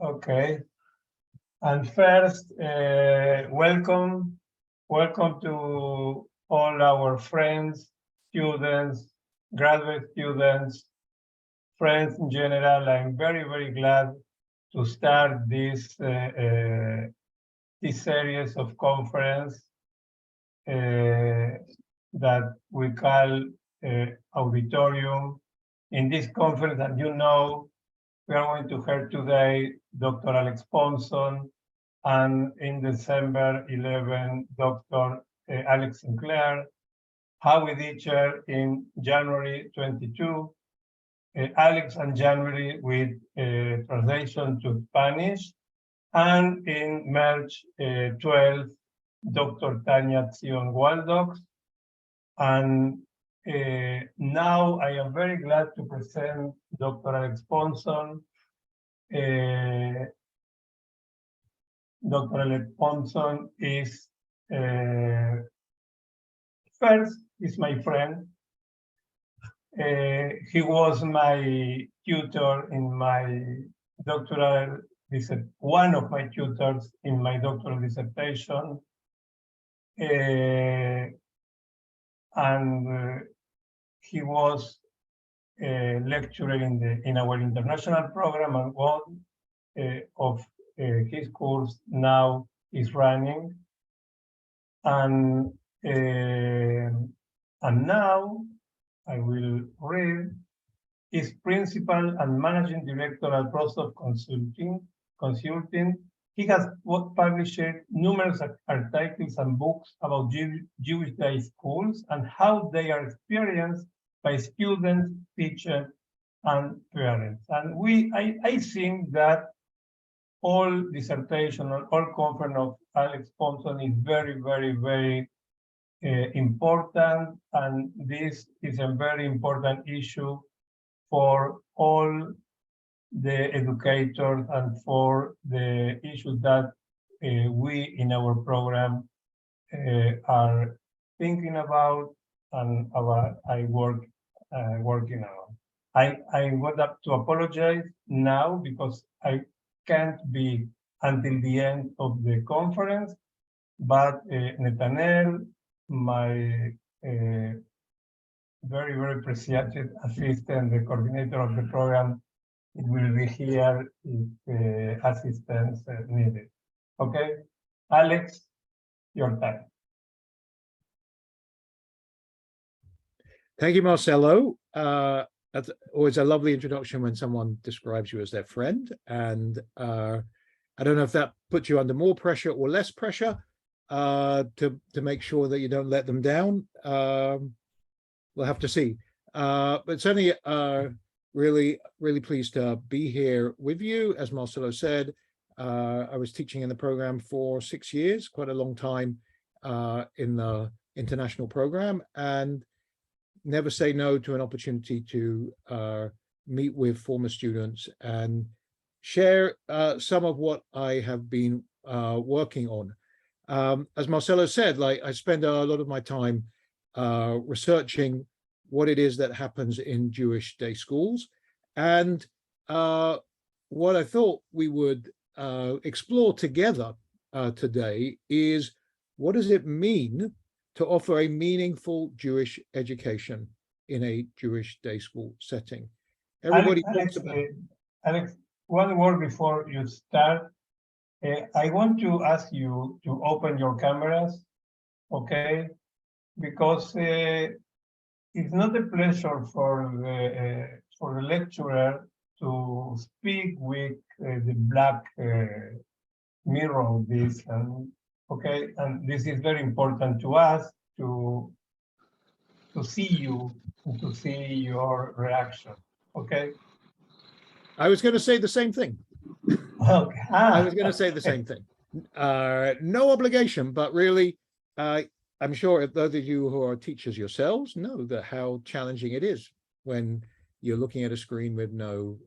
Okay. And first, welcome to all our friends, students, graduate students, friends in general. I'm very glad to start this series of conference that we call Auditorium. In this conference, as you know, we are going to hear today Dr. Alex Pomson, and in December 11, Dr. Alex Sinclair, Howie Ditcher in January 22, Alex and January with translation to Spanish, and in March 12, Dr. Tanya Zion Waldox. And now I am very glad to present Dr. Alex Pomson. Dr. Alex Pomson is first is my friend. He was my tutor in my doctoral, one of my tutors in my doctoral dissertation. And he was a lecturer in our international program, and one of his course now is running. And now I will read. Is principal and managing director at Prosop Consulting. He has published numerous articles and books about Jewish day schools and how they are experienced by students, teachers, and parents. And I think that all dissertation or all conference of Alex Pomson is very important, and this is a very important issue for all the educators and for the issues that we in our program are thinking about and working on. I would have to apologize now because I can't be until the end of the conference, but Netanel, my very appreciated assistant, the coordinator of the program, it will be here if assistance needed. Okay, Alex, your time. Thank you, Marcelo. That's always a lovely introduction when someone describes you as their friend. And I don't know if that puts you under more pressure or less pressure to make sure that you don't let them down. We'll have to see. But certainly, really pleased to be here with you. As Marcelo said, I was teaching in the program for 6 years, quite a long time in the international program, and never say no to an opportunity to meet with former students and share some of what I have been working on. As Marcelo said, I spend a lot of my time researching what it is that happens in Jewish day schools. And what I thought we would explore together today is, what does it mean to offer a meaningful Jewish education in a Jewish day school setting? Everybody talks about... Alex, one word before you start. I want to ask you to open your cameras, okay? Because it's not a pleasure for the lecturer to speak with the black mirror of this, and okay, and this is very important to us to see you and to see your reaction. Okay. I was going to say the same thing. Okay. I was going to say the same thing. No obligation, but really, I'm sure those of you who are teachers yourselves know that how challenging it is when you're looking at a screen with no,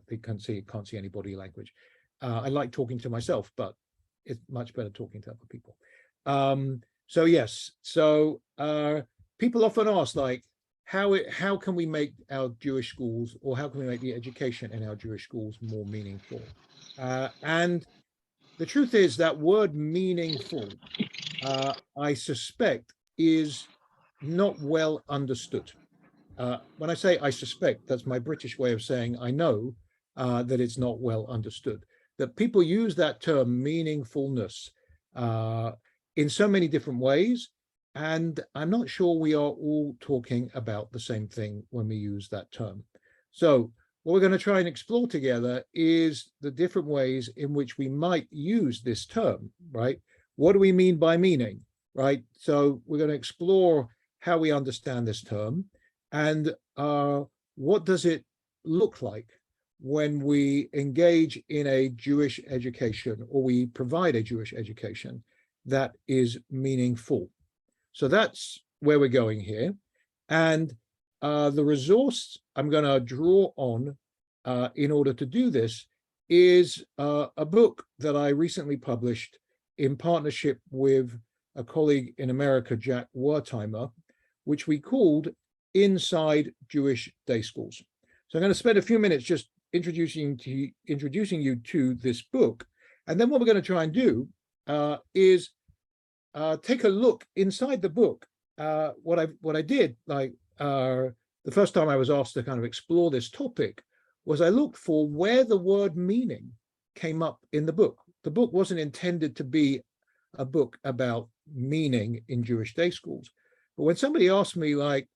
they can't see any body language. I like talking to myself, but it's much better talking to other people. So yes, so people often ask, like, how can we make our Jewish schools, or how can we make the education in our Jewish schools more meaningful? And the truth is that word meaningful, I suspect, is not well understood. When I say I suspect, that's my British way of saying I know that it's not well understood. That people use that term meaningfulness in so many different ways. And I'm not sure we are all talking about the same thing when we use that term. So what we're going to try and explore together is the different ways in which we might use this term, right? What do we mean by meaning, right? So we're going to explore how we understand this term and what does it look like when we engage in a Jewish education, or we provide a Jewish education that is meaningful. So that's where we're going here. And the resource I'm going to draw on in order to do this is a book that I recently published in partnership with a colleague in America, Jack Wertheimer, which we called Inside Jewish Day Schools. So I'm going to spend a few minutes just introducing you to this book. And then what we're going to try and do is take a look inside the book. What I did, like the first time I was asked to kind of explore this topic, was I looked for where the word meaning came up in the book. The book wasn't intended to be a book about meaning in Jewish day schools. But when somebody asked me, like,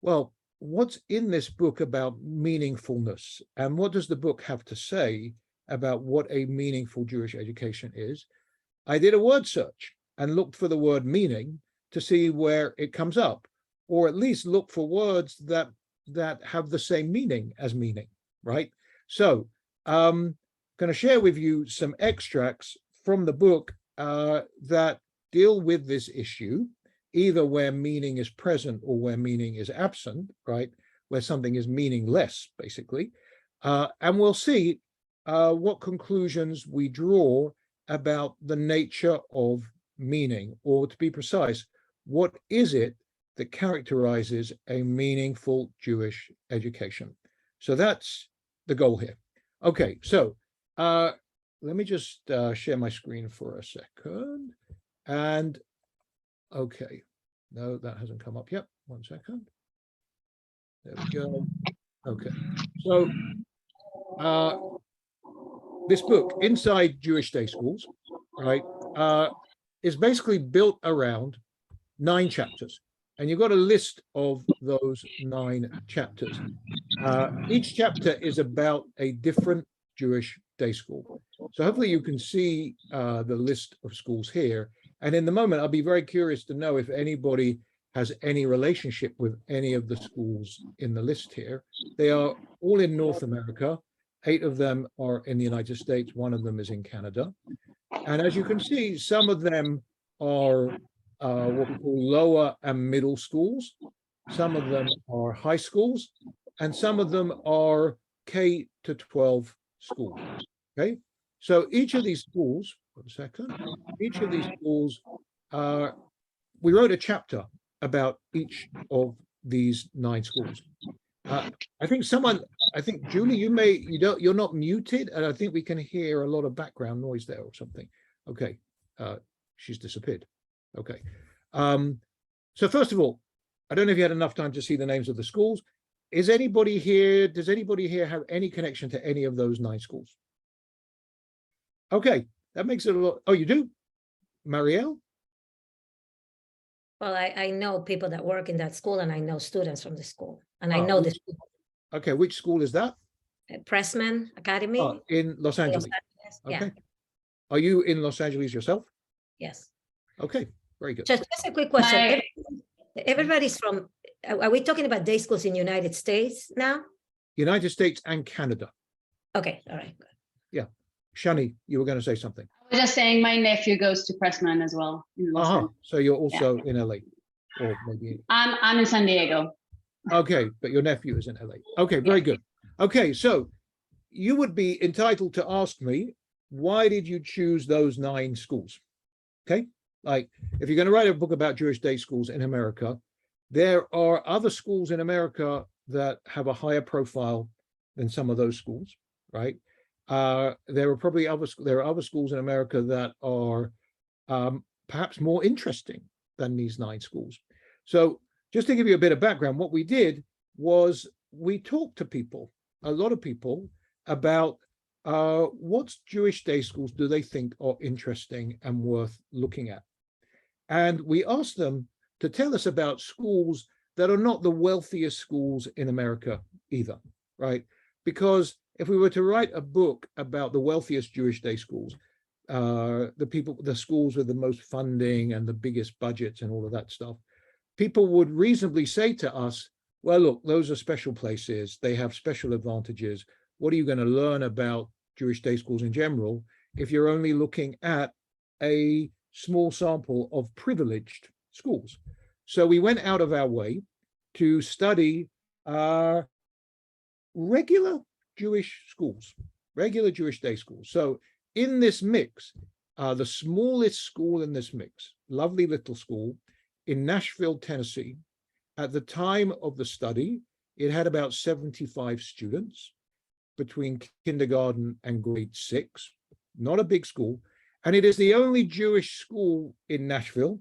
well, what's in this book about meaningfulness, and what does the book have to say about what a meaningful Jewish education is, I did a word search and looked for the word meaning to see where it comes up, or at least look for words that have the same meaning as meaning, right? So I'm going to share with you some extracts from the book that deal with this issue, either where meaning is present or where meaning is absent, right? Where something is meaningless, basically. And we'll see what conclusions we draw about the nature of meaning, or to be precise, what is it that characterizes a meaningful Jewish education? So that's the goal here. Okay, so let me just share my screen for a second. And okay, no, that hasn't come up yet. 1 second. There we go. Okay, so this book, Inside Jewish Day Schools, right, is basically built around 9 chapters. And you've got a list of those 9 chapters. Each chapter is about a different Jewish day school. So hopefully you can see the list of schools here. And in the moment, I'll be very curious to know if anybody has any relationship with any of the schools in the list here. They are all in North America. 8 of them are in the United States. 1 of them is in Canada. And as you can see, some of them are what we call lower and middle schools. Some of them are high schools, and some of them are K to 12 schools. Okay, so each of these schools, 1 second, each of these schools, we wrote a chapter about each of these 9 schools. I think Julie, you're not muted, and I think we can hear a lot of background noise there or something. Okay, she's disappeared. Okay, so first of all, I don't know if you had enough time to see the names of the schools. Does anybody here have any connection to any of those 9 schools? Okay, that makes it a lot. Oh, you do? Marielle? Well, I know people that work in that school, and I know students from the school, and I know this. Okay, which school is that? Pressman Academy. In Los Angeles. Yeah. Okay. Are you in Los Angeles yourself? Yes. Okay, very good. Just a quick question. Everybody's from, are we talking about day schools in United States now? United States and Canada. Okay, all right. Good. Yeah. Shani, you were going to say something. I was just saying my nephew goes to Pressman as well. So you're also in LA, or maybe I'm in San Diego. Okay, but your nephew is in LA. Okay, very good. Okay, so you would be entitled to ask me, why did you choose those 9 schools? Okay, like if you're going to write a book about Jewish day schools in America, There are other schools in America that have a higher profile than some of those schools, right? There are probably other schools in America that are perhaps more interesting than these 9 schools. So just to give you a bit of background, what we did was we talked to people, a lot of people, about what Jewish day schools do they think are interesting and worth looking at. And we asked them to tell us about schools that are not the wealthiest schools in America either, right? Because if we were to write a book about the wealthiest Jewish day schools, the schools with the most funding and the biggest budgets and all of that stuff, people would reasonably say to us, well, look, those are special places. They have special advantages. What are you going to learn about Jewish day schools in general if you're only looking at a small sample of privileged schools? So we went out of our way to study regular Jewish schools, regular Jewish day schools. So in this mix, the smallest school in this mix, lovely little school in Nashville, Tennessee, at the time of the study, it had about 75 students between kindergarten and grade 6, not a big school. And it is the only Jewish school in Nashville.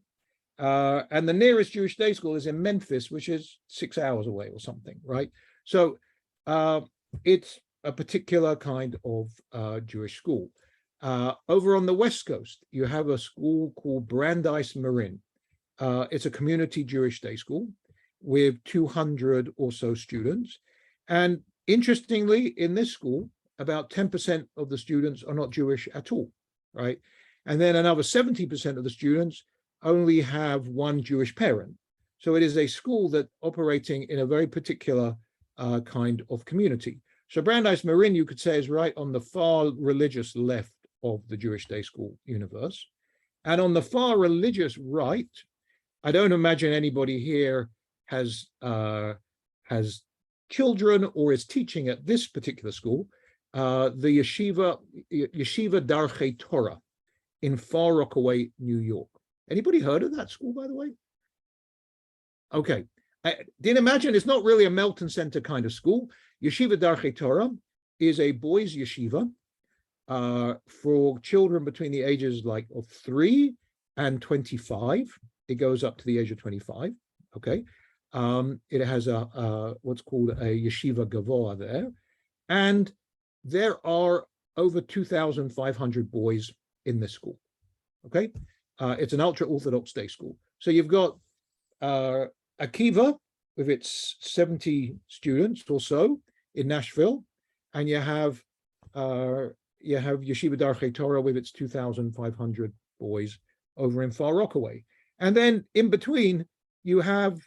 And the nearest Jewish day school is in Memphis, which is 6 hours away or something, right? So it's a particular kind of Jewish school. Over on the West Coast, you have a school called Brandeis Marin. It's a community Jewish day school with 200 or so students. And interestingly, in this school, about 10% of the students are not Jewish at all, right? And then another 70% of the students only have one Jewish parent. So it is a school that operating in a very particular kind of community. So Brandeis Marin, you could say, is right on the far religious left of the Jewish day school universe. And on the far religious right, I don't imagine anybody here has children or is teaching at this particular school, the Yeshiva Darchei Torah in Far Rockaway, New York. Anybody heard of that school, by the way? Okay. I didn't imagine, it's not really a Melton Center kind of school. Yeshiva Darchei Torah is a boys' yeshiva for children between the ages of 3 and 25. It goes up to the age of 25. Okay. It has what's called a yeshiva gavoa there. And there are over 2,500 boys in this school. Okay. It's an ultra-Orthodox day school. So you've got Akiva with its 70 students or so in Nashville, and you have Yeshiva Darchei Torah with its 2,500 boys over in Far Rockaway. And then in between, you have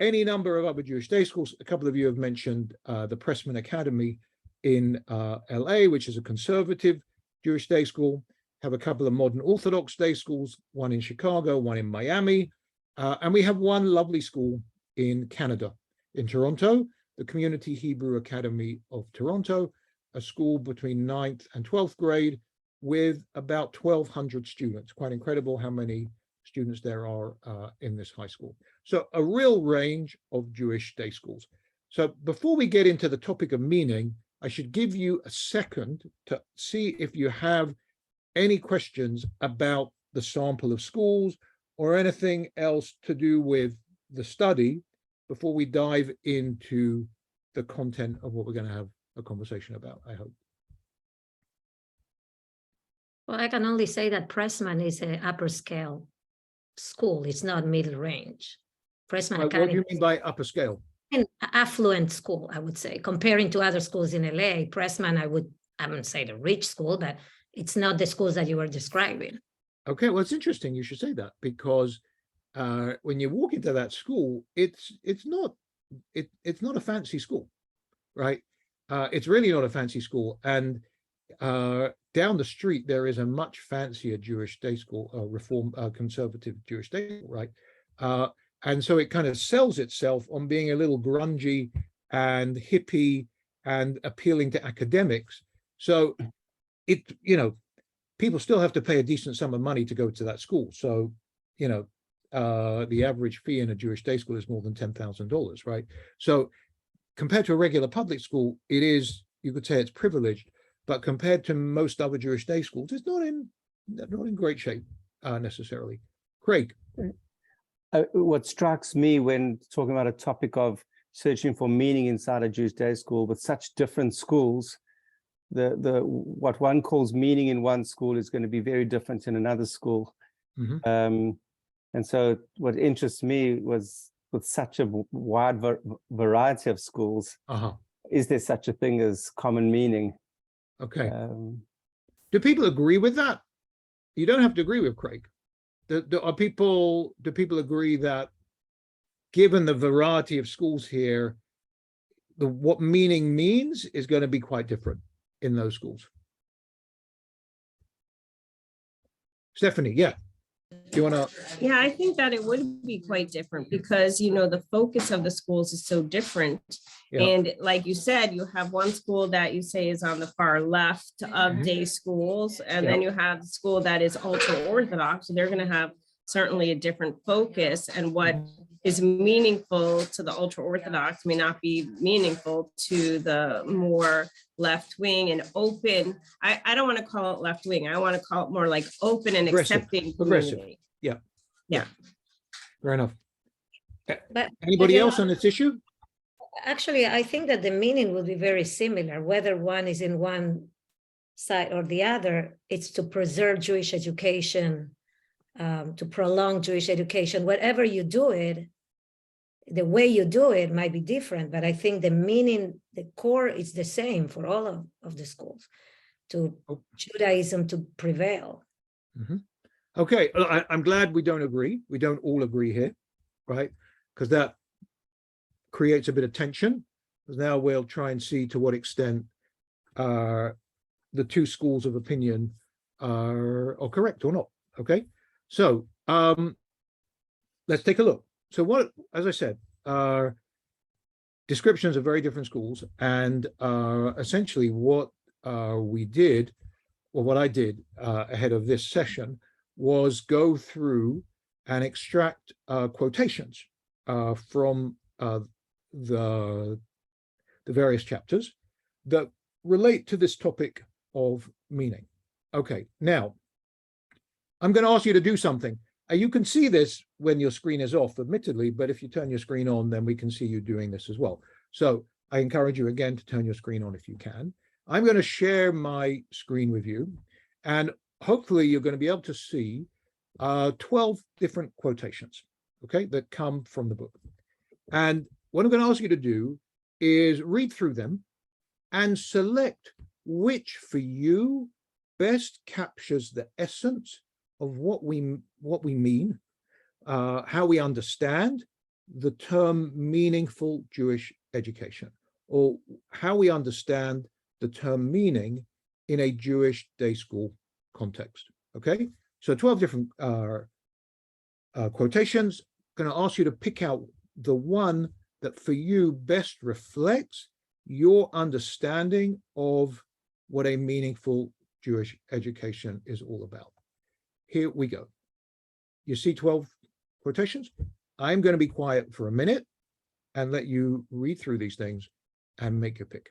any number of other Jewish day schools. A couple of you have mentioned the Pressman Academy in LA, which is a conservative Jewish day school. Have a couple of modern Orthodox day schools, one in Chicago, one in Miami. And we have one lovely school in Canada, in Toronto, the Community Hebrew Academy of Toronto, a school between 9th and 12th grade with about 1,200 students. Quite incredible how many students there are in this high school. So a real range of Jewish day schools. So before we get into the topic of meaning, I should give you a second to see if you have any questions about the sample of schools or anything else to do with the study before we dive into the content of what we're going to have a conversation about, I hope. Well, I can only say that Pressman is an upper scale school. It's not middle range. Pressman What Academy do you mean by upper scale? an affluent school, I would say, comparing to other schools in LA. Pressman, I wouldn't say the rich school, but it's not the schools that you were describing. Okay, well, it's interesting you should say that, because when you walk into that school, it's not a fancy school, right? It's really not a fancy school. And down the street, there is a much fancier Jewish day school, conservative Jewish day school, right? And so it kind of sells itself on being a little grungy and hippie and appealing to academics. So people still have to pay a decent sum of money to go to that school. So, the average fee in a Jewish day school is more than $10,000, right? So compared to a regular public school, it is, you could say it's privileged, but compared to most other Jewish day schools, it's not in great shape necessarily. Craig. What strikes me when talking about a topic of searching for meaning inside a Jewish day school with such different schools, what one calls meaning in one school is going to be very different in another school. Mhm. And so what interests me was with such a wide variety of schools, is there such a thing as common meaning? Okay. Do people agree with that? You don't have to agree with Craig. Do people agree that given the variety of schools here, what meaning means is going to be quite different in those schools? Stephanie, yeah. Do you want to? Yeah, I think that it would be quite different because, you know, the focus of the schools is so different. Yeah. And like you said, you have one school that you say is on the far left of Mhm. day schools, and then you have the school that is ultra orthodox. So they're going to have certainly a different focus, and what is meaningful to the ultra orthodox may not be meaningful to the more left wing and open. I don't want to call it left wing. I want to call it more like open and Progressive. accepting Progressive. community. Yeah. Yeah. Fair enough. But Anybody you else know, on this issue? actually, I think that the meaning will be very similar, whether one is in one side or the other. It's to preserve Jewish education, to prolong Jewish education. Whatever you do it, the way you do it might be different, but I think the meaning, the core is the same for all of the schools, to Judaism to prevail. Mhm. Okay, I'm glad we don't agree. We don't all agree here, right? Because that creates a bit of tension. Because now we'll try and see to what extent the two schools of opinion are correct or not. Okay, so let's take a look. So what, as I said, descriptions of very different schools, and essentially what we did, or what I did ahead of this session, was go through and extract quotations from the various chapters that relate to this topic of meaning. Okay, now I'm going to ask you to do something. You can see this when your screen is off, admittedly, but if you turn your screen on, then we can see you doing this as well. So I encourage you again to turn your screen on if you can. I'm going to share my screen with you, and hopefully you're going to be able to see 12 different quotations, okay, that come from the book. And what I'm going to ask you to do is read through them and select which for you best captures the essence of what we mean, how we understand the term meaningful Jewish education, or how we understand the term meaning in a Jewish day school context. Okay, so 12 different quotations. I'm going to ask you to pick out the one that for you best reflects your understanding of what a meaningful Jewish education is all about. Here we go. You see 12 quotations? I'm going to be quiet for a minute and let you read through these things and make your pick.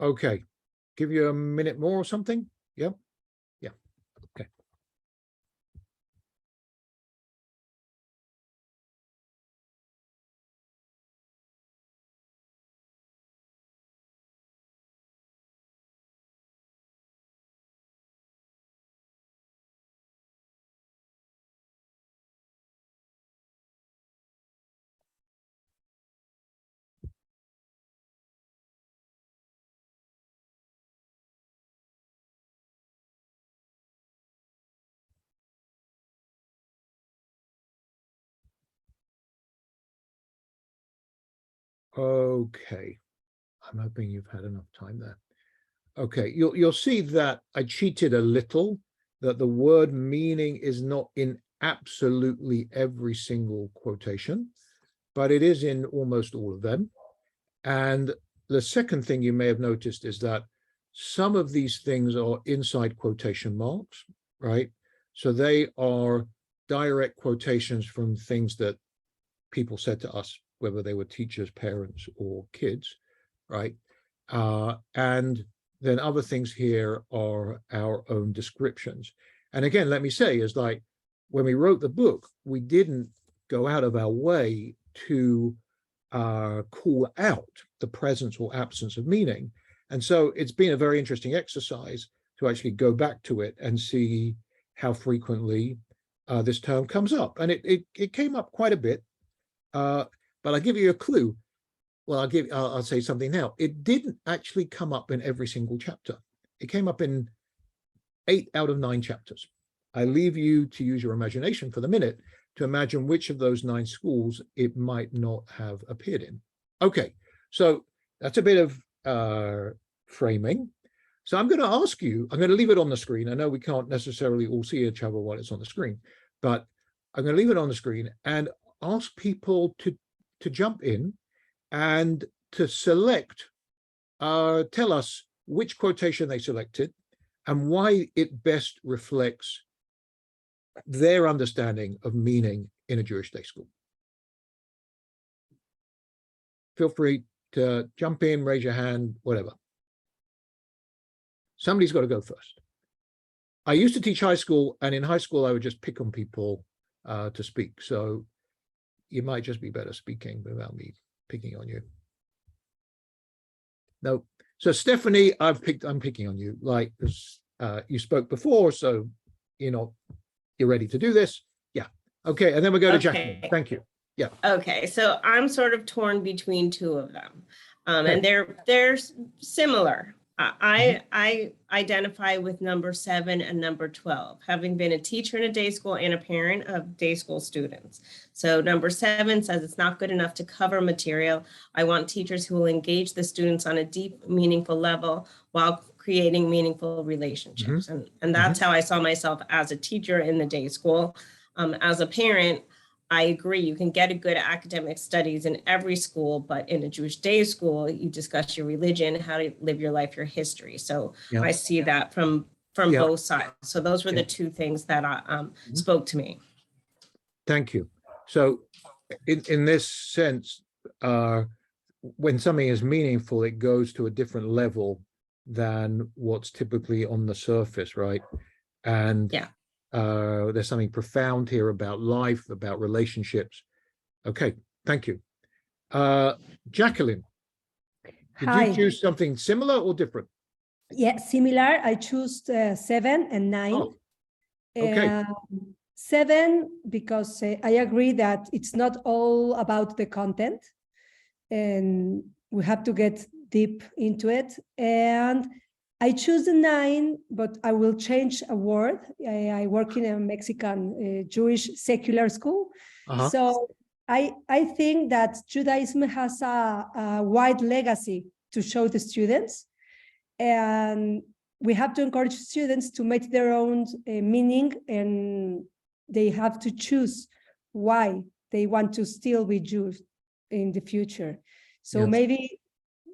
Okay, give you a minute more or something? Yep. Yeah. Okay. Okay. I'm hoping you've had enough time there. Okay, you'll see that I cheated a little, that the word meaning is not in absolutely every single quotation, but it is in almost all of them. And the second thing you may have noticed is that some of these things are inside quotation marks, right? So they are direct quotations from things that people said to us, whether they were teachers, parents, or kids, right? And then other things here are our own descriptions. And again, let me say, is like when we wrote the book, we didn't go out of our way to call out the presence or absence of meaning. And so it's been a very interesting exercise to actually go back to it and see how frequently this term comes up. And it came up quite a bit, but I'll give you a clue. Well, I'll say something now. It didn't actually come up in every single chapter. It came up in 8 out of 9 chapters. I leave you to use your imagination for the minute to imagine which of those 9 schools it might not have appeared in. Okay, so that's a bit of framing. So I'm going to ask you, I'm going to leave it on the screen. I know we can't necessarily all see each other while it's on the screen, but I'm going to leave it on the screen and ask people to jump in and to select, tell us which quotation they selected and why it best reflects their understanding of meaning in a Jewish day school. Feel free to jump in, raise your hand, whatever. Somebody's got to go first. I used to teach high school, and in high school, I would just pick on people to speak. So you might just be better speaking without me picking on you. No. So Stephanie, I'm picking on you, like, because you spoke before, so you're ready to do this. Yeah. Okay. And then we go to Jacqueline. Thank you. Yeah. Okay. So I'm sort of torn between 2 of them. And they're similar. I identify with number 7 and number 12, having been a teacher in a day school and a parent of day school students. So number 7 says it's not good enough to cover material. I want teachers who will engage the students on a deep, meaningful level while creating meaningful relationships. And that's how I saw myself as a teacher in the day school. As a parent, I agree, you can get a good academic studies in every school, but in a Jewish day school, you discuss your religion, how to live your life, your history. So I see that from both sides. So those were the 2 things that spoke to me. Thank you. So in this sense, when something is meaningful, it goes to a different level than what's typically on the surface, right? And there's something profound here about life, about relationships. Okay, thank you. Jacqueline, did you choose something similar or different? Yeah, similar. I choose 7 and 9. Oh, okay. 7, because I agree that it's not all about the content, and we have to get deep into it. And I choose the 9, but I will change a word. I work in a Mexican Jewish secular school. So I think that Judaism has a wide legacy to show the students. And we have to encourage students to make their own meaning, and they have to choose why they want to still be Jews in the future. So maybe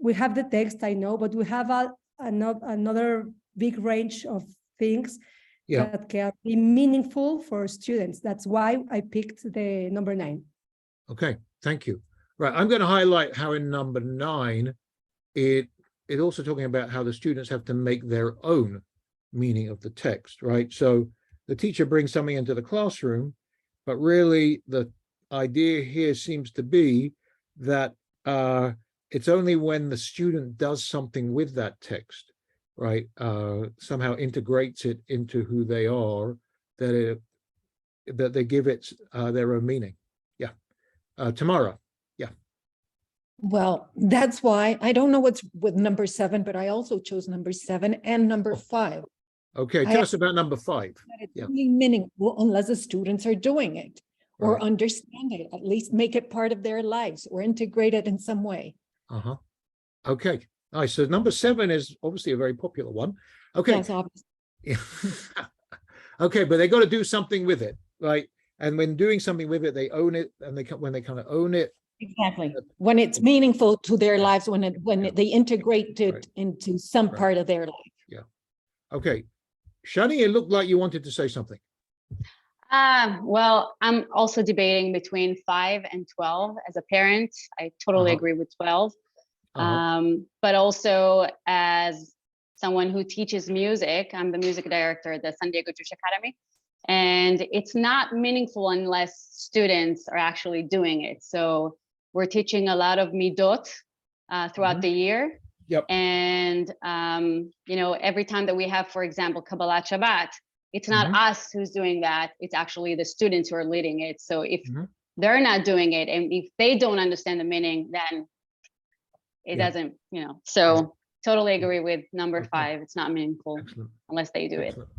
we have the text, I know, but we have another big range of things that can be meaningful for students. That's why I picked the number 9. Okay, thank you. Right, I'm going to highlight how in number 9 it it's also talking about how the students have to make their own meaning of the text, right? So the teacher brings something into the classroom, but really the idea here seems to be that it's only when the student does something with that text, right, somehow integrates it into who they are, that they give it their own meaning. Yeah. Tamara. Yeah. Well, that's why I don't know what's with number 7, but I also chose number 7 and number 5. Okay, tell us about number 5. That it's Yeah. only meaningful unless the students are doing it or Right. understand it, at least make it part of their lives or integrate it in some way. Uh-huh. Okay. Nice. So number 7 is obviously a very popular one. Okay. Yes, obviously. Okay, but they got to do something with it, right? And when doing something with it, they own it, and when they kind of own it. Exactly. When it's meaningful to their lives, when they integrate it Right. into some Right. part of their life. Okay. Shani, it looked like you wanted to say something. Well, I'm also debating between 5 and 12. As a parent, I totally Uh-huh. agree with 12. Uh-huh. But also as someone who teaches music, I'm the music director at the San Diego Jewish Academy. And it's not meaningful unless students are actually doing it. So we're teaching a lot of midot throughout Mhm. the year. Yep. And, you know, every time that we have, for example, Kabbalat Shabbat, it's not Mhm. us who's doing that. It's actually the students who are leading it. So if Mhm. they're not doing it and if they don't understand the meaning, then it Yeah. doesn't, you know, so totally agree with number Okay. 5. It's not meaningful Excellent. unless they do it. Excellent.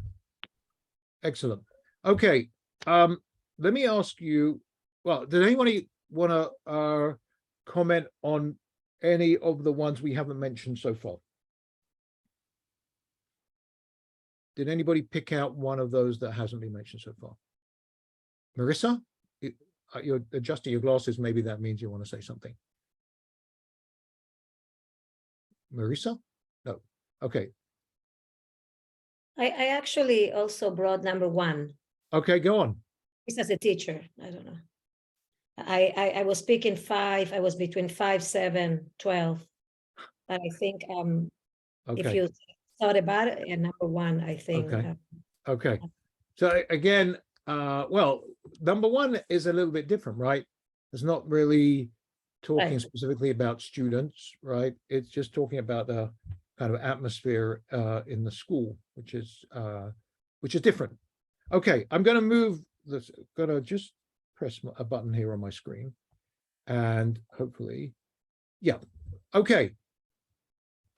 Excellent. Okay. Let me ask you, well, did anybody want to comment on any of the ones we haven't mentioned so far? Did anybody pick out one of those that hasn't been mentioned so far? Marissa, you're adjusting your glasses. Maybe that means you want to say something. Marissa? No. Okay. I actually also brought number 1. Okay, go on. This as a teacher, I don't know. I was picking 5, I was between 5, 7, 12. But I think if Okay. you thought about it, and number 1, I think. Okay. Okay. So again, well, number 1 is a little bit different, right? It's not really talking Right. specifically about students, right? It's just talking about the kind of atmosphere in the school, which is different. Okay, I'm going to move this. Going to just press a button here on my screen, and hopefully, yeah. Okay.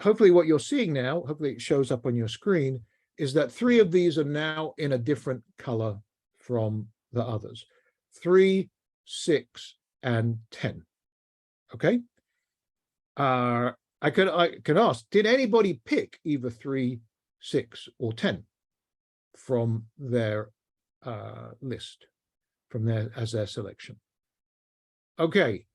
Hopefully, what you're seeing now, hopefully it shows up on your screen, is that 3 of these are now in a different color from the others. 3, 6, and 10. Okay. I could ask, did anybody pick either 3, 6, or 10 from their list, from their as their selection? Okay.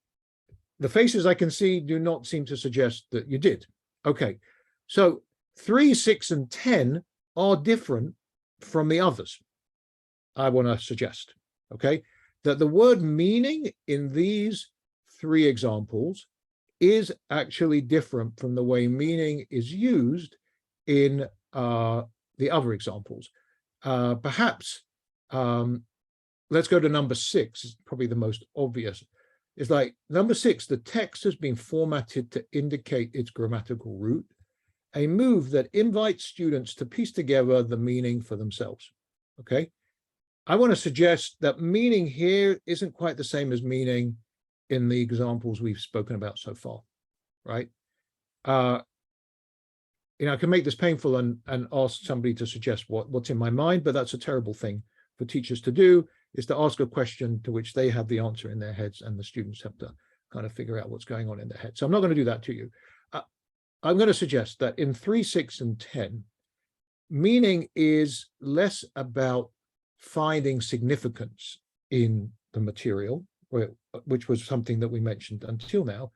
The faces I can see do not seem to suggest that you did. Okay. So 3, 6, and 10 are different from the others. I want to suggest, okay, that the word meaning in these 3 examples is actually different from the way meaning is used in the other examples. Perhaps, let's go to number 6, it's probably the most obvious. It's like number 6, the text has been formatted to indicate its grammatical root, a move that invites students to piece together the meaning for themselves. Okay. I want to suggest that meaning here isn't quite the same as meaning in the examples we've spoken about so far, right? I can make this painful and ask somebody to suggest what's in my mind, but that's a terrible thing for teachers to do, is to ask a question to which they have the answer in their heads and the students have to kind of figure out what's going on in their head. So I'm not going to do that to you. I'm going to suggest that in 3, 6, and 10, meaning is less about finding significance in the material, which was something that we mentioned until now,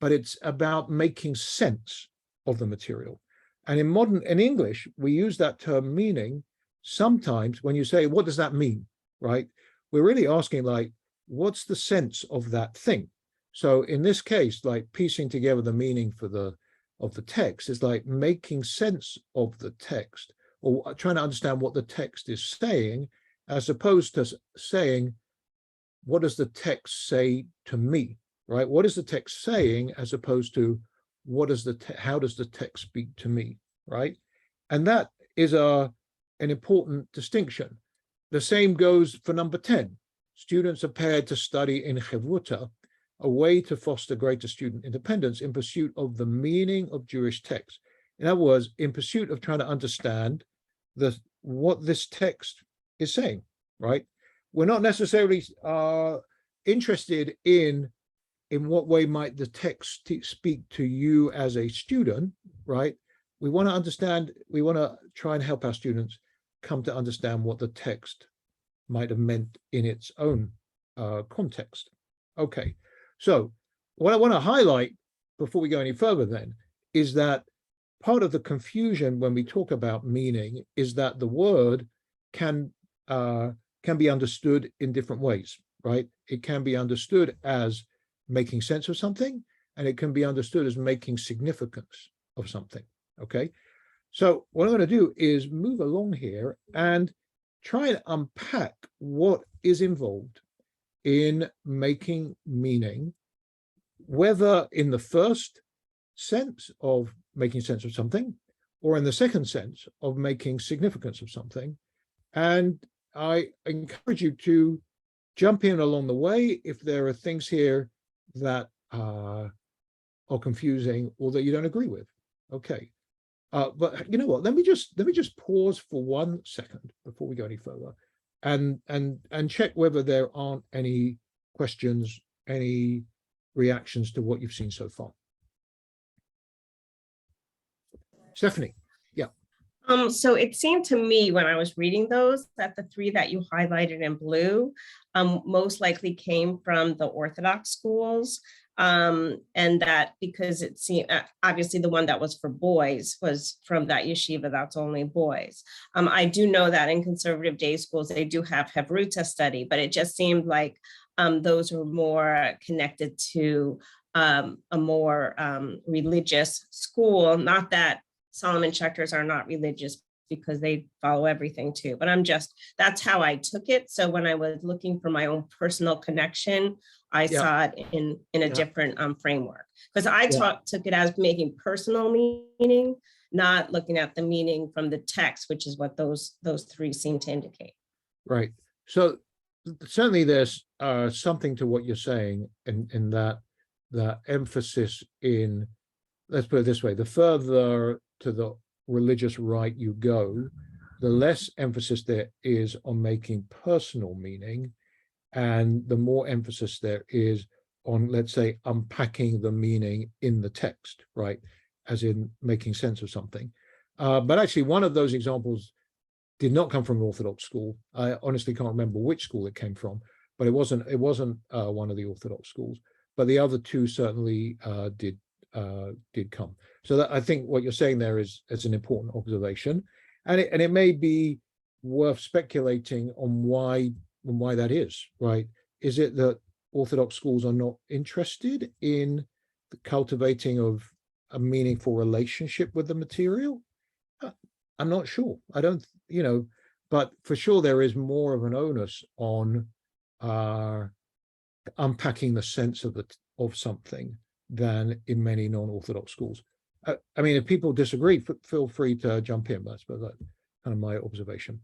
but it's about making sense of the material. And in English, we use that term meaning sometimes when you say, what does that mean, right? We're really asking, like, what's the sense of that thing? So in this case, like piecing together the meaning for the the text is like making sense of the text, or trying to understand what the text is saying, as opposed to saying, what does the text say to me, right? What is the text saying, as opposed to how does the text speak to me, right? And that is an important distinction. The same goes for number 10. Students are paired to study in Chavruta, a way to foster greater student independence in pursuit of the meaning of Jewish texts. In other words, in pursuit of trying to understand what this text is saying, right? We're not necessarily interested in what way might the text speak to you as a student, right? We want to understand, we want to try and help our students come to understand what the text might have meant in its own context. Okay, so what I want to highlight before we go any further then is that part of the confusion when we talk about meaning is that the word can be understood in different ways, right? It can be understood as making sense of something, and it can be understood as making significance of something, okay? So what I'm going to do is move along here and try and unpack what is involved in making meaning, whether in the first sense of making sense of something, or in the second sense of making significance of something. And I encourage you to jump in along the way if there are things here that are confusing or that you don't agree with. Okay. But you know what? Let me just pause for 1 second before we go any further, and check whether there aren't any questions, any reactions to what you've seen so far. Stephanie, yeah. So it seemed to me when I was reading those that the 3 that you highlighted in blue most likely came from the Orthodox schools. And that because it seemed obviously the one that was for boys was from that yeshiva that's only boys. I do know that in conservative day schools they do have Hebruta study, but it just seemed like those were more connected to a more religious school. Not that Solomon Checkers are not religious, because they follow everything too, but that's how I took it. So when I was looking for my own personal connection, I saw it in a different framework, because I took it as making personal meaning, not looking at the meaning from the text, which is what those 3 seem to indicate. Right. So certainly there's something to what you're saying in that the emphasis in, let's put it this way, the further to the religious right you go, the less emphasis there is on making personal meaning, and the more emphasis there is on, let's say, unpacking the meaning in the text, right? As in making sense of something. But actually, one of those examples did not come from an Orthodox school. I honestly can't remember which school it came from, but it wasn't one of the Orthodox schools. But the other 2 certainly did come. So that, I think what you're saying there is an important observation, and it may be worth speculating on why that is, right? Is it that Orthodox schools are not interested in the cultivating of a meaningful relationship with the material? I'm not sure. I don't, but for sure there is more of an onus on unpacking the sense of something than in many non-Orthodox schools. I mean, if people disagree, feel free to jump in. That's kind of my observation.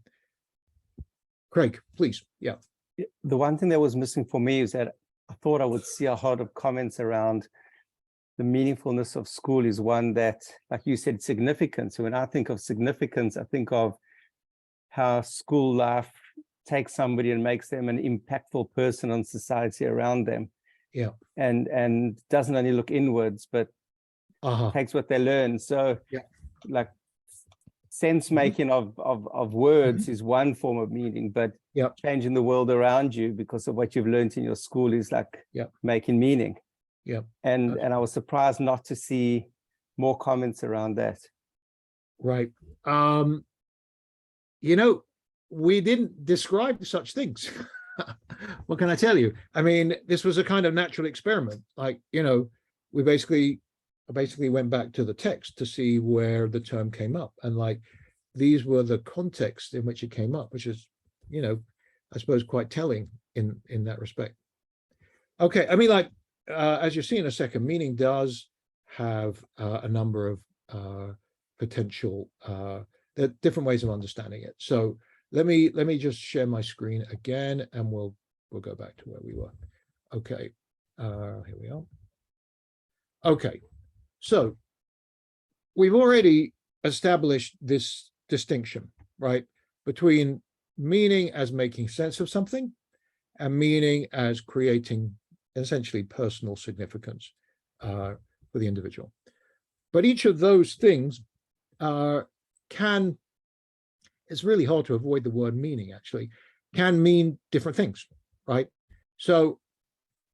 Craig, please. Yeah. The one thing that was missing for me is that I thought I would see a lot of comments around the meaningfulness of school is one that, like you said, significance. So when I think of significance, I think of how school life takes somebody and makes them an impactful person on society around them. Yeah. And doesn't only look inwards, but takes what they learn. So like sense making of words is one form of meaning, but changing the world around you because of what you've learned in your school is like making meaning. And I was surprised not to see more comments around that. Right. We didn't describe such things. What can I tell you? I mean, this was a kind of natural experiment. Like, we basically basically went back to the text to see where the term came up, and like these were the context in which it came up, which is, you know, I suppose quite telling in that respect. Okay, I mean, like as you see in a second, meaning does have a number of potential there are different ways of understanding it. So let me just share my screen again, and we'll go back to where we were. Okay, here we are. Okay, so we've already established this distinction, right, between meaning as making sense of something and meaning as creating essentially personal significance for the individual. But each of those things it's really hard to avoid the word meaning, actually, can mean different things, right? So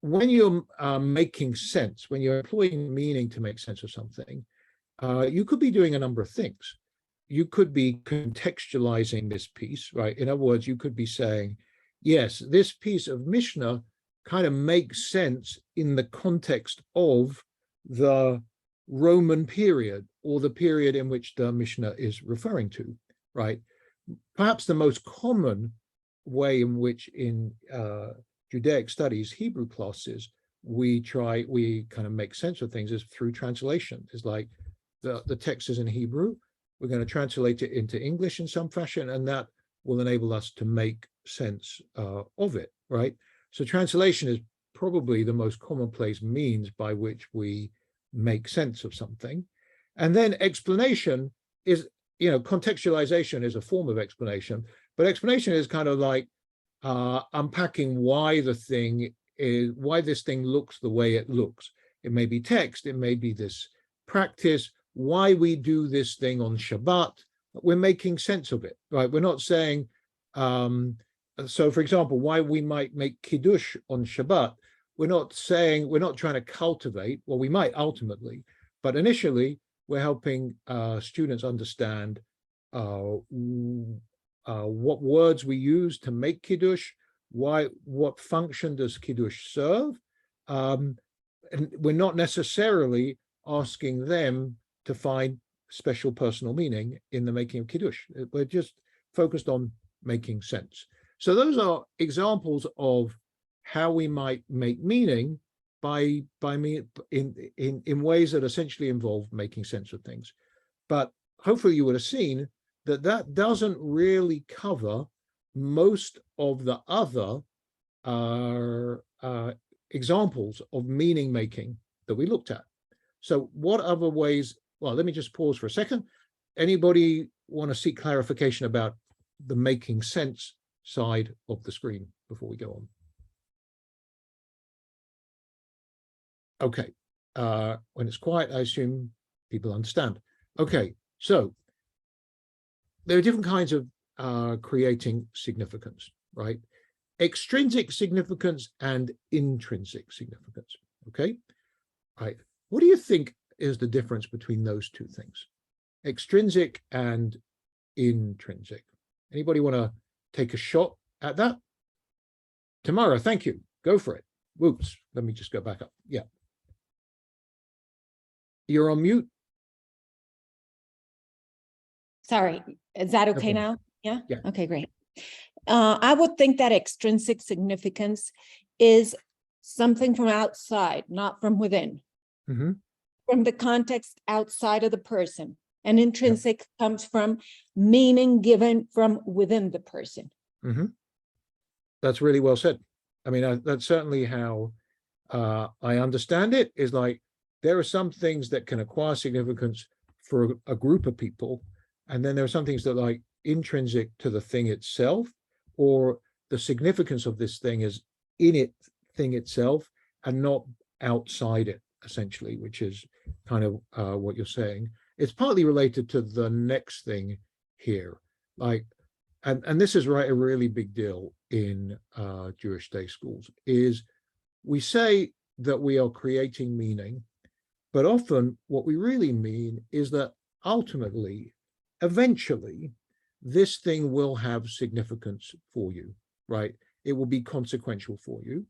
when you're making sense, when you're employing meaning to make sense of something, you could be doing a number of things. You could be contextualizing this piece, right? In other words, you could be saying, yes, this piece of Mishnah kind of makes sense in the context of the Roman period, or the period in which the Mishnah is referring to, right? Perhaps the most common way in which in Judaic studies, Hebrew classes, we kind of make sense of things is through translation. It's like the text is in Hebrew, we're going to translate it into English in some fashion, and that will enable us to make sense of it, right? So translation is probably the most commonplace means by which we make sense of something. And then explanation is, you know, contextualization is a form of explanation, but explanation is kind of like unpacking why this thing looks the way it looks. It may be text, it may be this practice, why we do this thing on Shabbat. We're making sense of it, right? We're not saying, so for example, why we might make Kiddush on Shabbat. We're not trying to cultivate, well, we might ultimately, but initially we're helping students understand what words we use to make Kiddush, what function does Kiddush serve, and we're not necessarily asking them to find special personal meaning in the making of Kiddush. We're just focused on making sense. So those are examples of how we might make meaning in ways that essentially involve making sense of things. But hopefully you would have seen that that doesn't really cover most of the other examples of meaning making that we looked at. So what other ways, well, let me just pause for a second. Anybody want to seek clarification about the making sense side of the screen before we go on? Okay, when it's quiet, I assume people understand. Okay, so there are different kinds of creating significance, right? Extrinsic significance and intrinsic significance, okay? Right, what do you think is the difference between those two things? Extrinsic and intrinsic. Anybody want to take a shot at that? Tamara, thank you. Go for it. Whoops, let me just go back up. Yeah. You're on mute. Sorry, is that okay Okay. now? Yeah? Yeah. Okay, great. I would think that extrinsic significance is something from outside, not from within, Mm-hmm. from the context outside of the person. And intrinsic comes from meaning given from within the person. Mm-hmm. That's really well said. I mean, that's certainly how I understand it, is like there are some things that can acquire significance for a group of people, and then there are some things that are like intrinsic to the thing itself, or the significance of this thing is in it thing itself and not outside it, essentially, which is kind of what you're saying. It's partly related to the next thing here, like, and this is a really big deal in Jewish day schools, is we say that we are creating meaning, but often what we really mean is that ultimately, eventually, this thing will have significance for you, right? It will be consequential for you.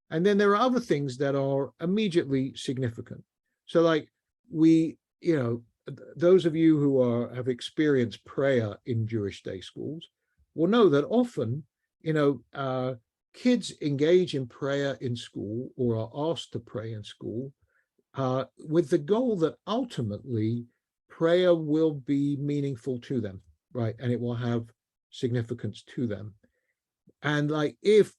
And then there are other things that are immediately significant. So like we, you know, those of you who have experienced prayer in Jewish day schools will know that often, you know, kids engage in prayer in school or are asked to pray in school with the goal that ultimately prayer will be meaningful to them, right? And it will have significance to them. And like if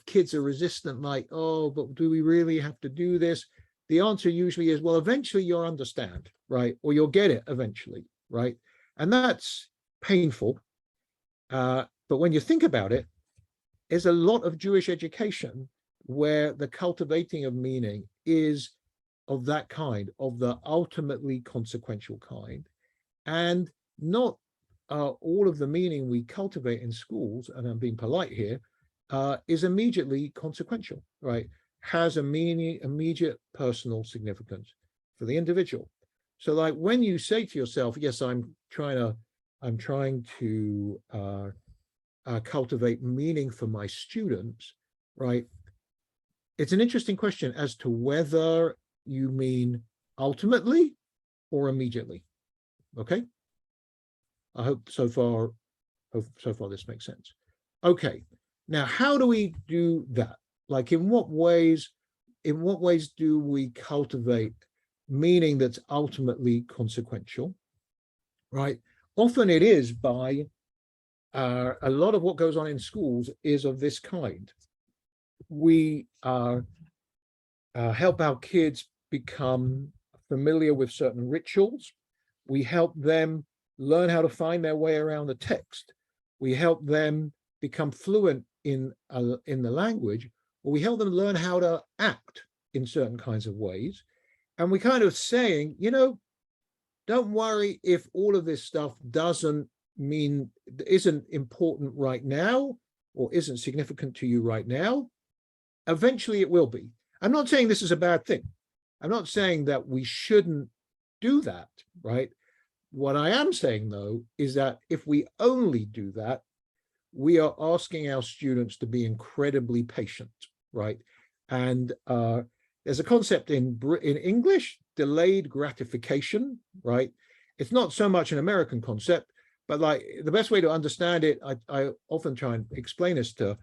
kids are resistant, like, oh, but do we really have to do this? The answer usually is, well, eventually you'll understand, right? Or you'll get it eventually, right? And that's painful. But when you think about it, there's a lot of Jewish education where the cultivating of meaning is of that kind, of the ultimately consequential kind. And not all of the meaning we cultivate in schools, and I'm being polite here, is immediately consequential, right? Has a immediate personal significance for the individual. So like when you say to yourself, yes, I'm trying to cultivate meaning for my students, right? It's an interesting question as to whether you mean ultimately or immediately. Okay. I hope so far this makes sense. Okay. Now, how do we do that? Like in what ways do we cultivate meaning that's ultimately consequential, right? Often it is by a lot of what goes on in schools is of this kind. We help our kids become familiar with certain rituals. We help them learn how to find their way around the text. We help them become fluent in the language, or we help them learn how to act in certain kinds of ways. And we kind of saying, you know, don't worry if all of this stuff isn't important right now or isn't significant to you right now. Eventually it will be. I'm not saying this is a bad thing. I'm not saying that we shouldn't do that, right? What I am saying, though, is that if we only do that, we are asking our students to be incredibly patient, right? And there's a concept in English, delayed gratification, right? It's not so much an American concept, but like the best way to understand it, I often try and explain this to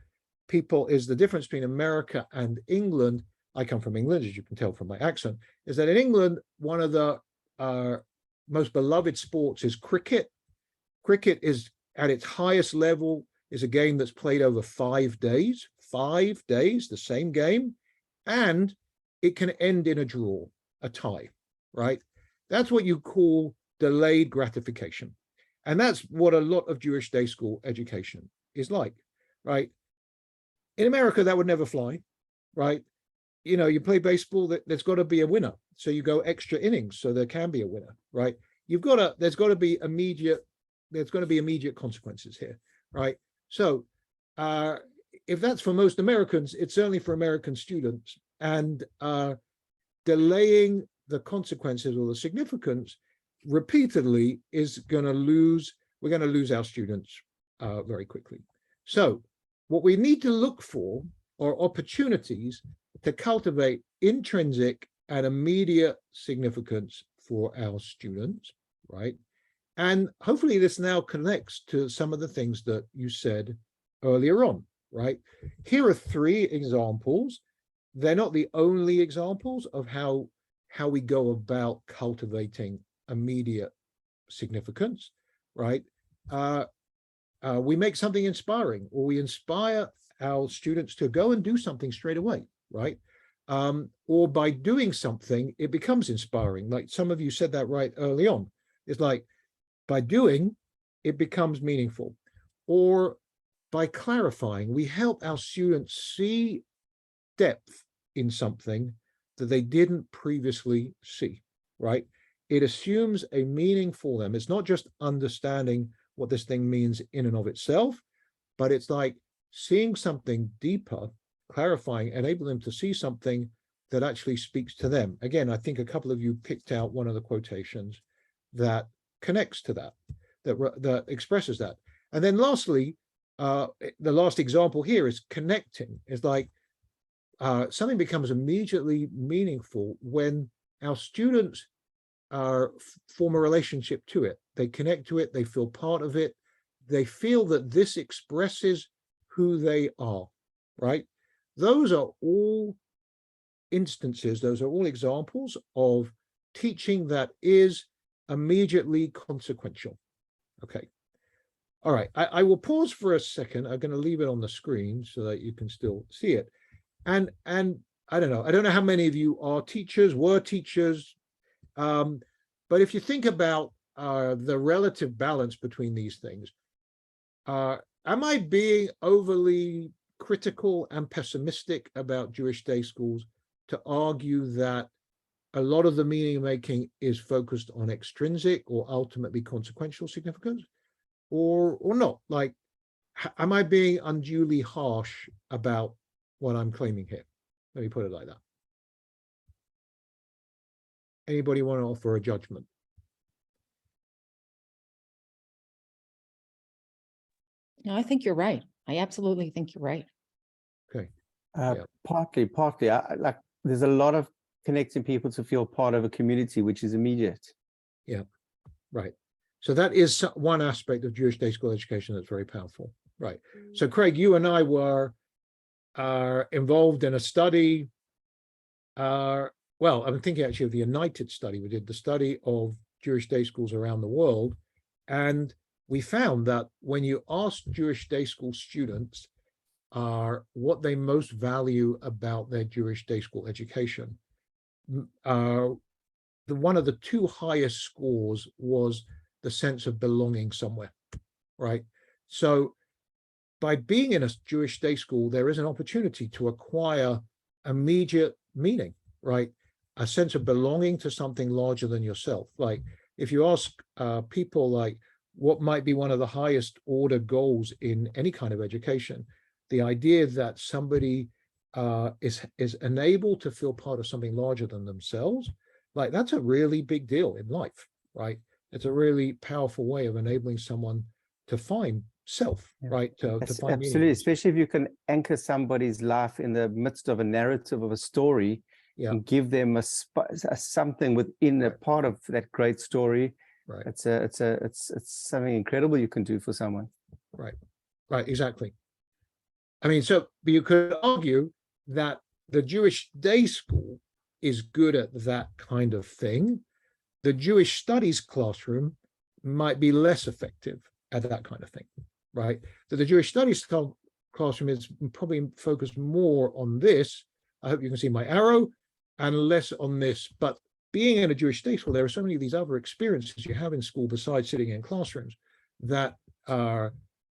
people, is the difference between America and England. I come from England, as you can tell from my accent, is that in England, one of the most beloved sports is cricket. Cricket is at its highest level, is a game that's played over 5 days, the same game, and it can end in a draw, a tie, right? That's what you call delayed gratification. And that's what a lot of Jewish day school education is like, right? In America, that would never fly, right? You know, you play baseball, there's got to be a winner. So you go extra innings so there can be a winner, right? There's got to be immediate consequences here, right? So if that's for most Americans, it's certainly for American students. And delaying the consequences or the significance repeatedly we're going to lose our students very quickly. So what we need to look for are opportunities to cultivate intrinsic and immediate significance for our students, right? And hopefully this now connects to some of the things that you said earlier on, right? Here are 3 examples. They're not the only examples of how we go about cultivating immediate significance, right? We make something inspiring, or we inspire our students to go and do something straight away, right? Or by doing something, it becomes inspiring. Like some of you said that right early on. It's like by doing, it becomes meaningful. Or by clarifying, we help our students see depth in something that they didn't previously see, right? It assumes a meaning for them. It's not just understanding what this thing means in and of itself, but it's like seeing something deeper, clarifying, enable them to see something that actually speaks to them. Again, I think a couple of you picked out one of the quotations that connects to that, that expresses that. And then lastly, the last example here is connecting. It's like something becomes immediately meaningful when our students form a relationship to it. They connect to it, they feel part of it, they feel that this expresses who they are, right? Those are all instances, those are all examples of teaching that is immediately consequential. Okay. All right, I will pause for a second. I'm going to leave it on the screen so that you can still see it. And I don't know how many of you are teachers, were teachers, but if you think about the relative balance between these things, am I being overly critical and pessimistic about Jewish day schools to argue that a lot of the meaning making is focused on extrinsic or ultimately consequential significance, or not? Like, am I being unduly harsh about what I'm claiming here? Let me put it like that. Anybody want to offer a judgment? No, I think you're right. I absolutely think you're right. Okay. Partly. Like, there's a lot of connecting people to feel part of a community, which is immediate. Yeah, right. So that is one aspect of Jewish day school education that's very powerful. Right. So Craig, you and I were involved in a study. Well, I'm thinking actually of the United study. We did the study of Jewish day schools around the world. And we found that when you ask Jewish day school students what they most value about their Jewish day school education, one of the two highest scores was the sense of belonging somewhere, right? So by being in a Jewish day school, there is an opportunity to acquire immediate meaning, right? A sense of belonging to something larger than yourself. Like, if you ask people, like, what might be one of the highest order goals in any kind of education, the idea that somebody is enabled to feel part of something larger than themselves, like, that's a really big deal in life, right? It's a really powerful way of enabling someone to find self, right? To find Absolutely, meaning. especially if you can anchor somebody's life in the midst of a narrative of a story, and give them a something within a part of that great story. Right. It's something incredible you can do for someone. Right, exactly. I mean, so you could argue that the Jewish day school is good at that kind of thing. The Jewish studies classroom might be less effective at that kind of thing, right? So the Jewish studies classroom is probably focused more on this. I hope you can see my arrow, and less on this. But being in a Jewish day school, there are so many of these other experiences you have in school besides sitting in classrooms that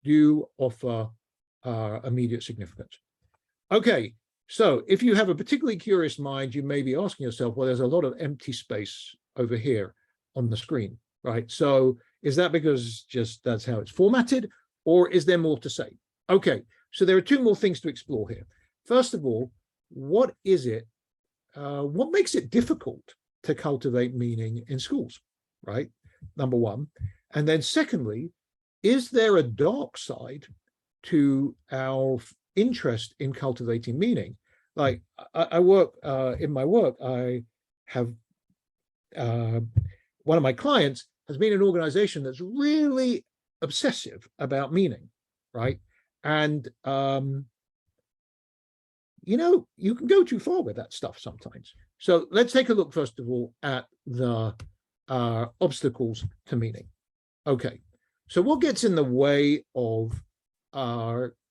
do offer immediate significance. Okay, so if you have a particularly curious mind, you may be asking yourself, well, there's a lot of empty space over here on the screen, right? So is that because just that's how it's formatted, or is there more to say? Okay, so there are two more things to explore here. First of all, what is it? What makes it difficult to cultivate meaning in schools, right? Number one. And then secondly, is there a dark side to our interest in cultivating meaning? Like, I work, in my work, I have, one of my clients has been an organization that's really obsessive about meaning, right? And, you know, you can go too far with that stuff sometimes. So let's take a look, first of all, at the obstacles to meaning. Okay, so what gets in the way of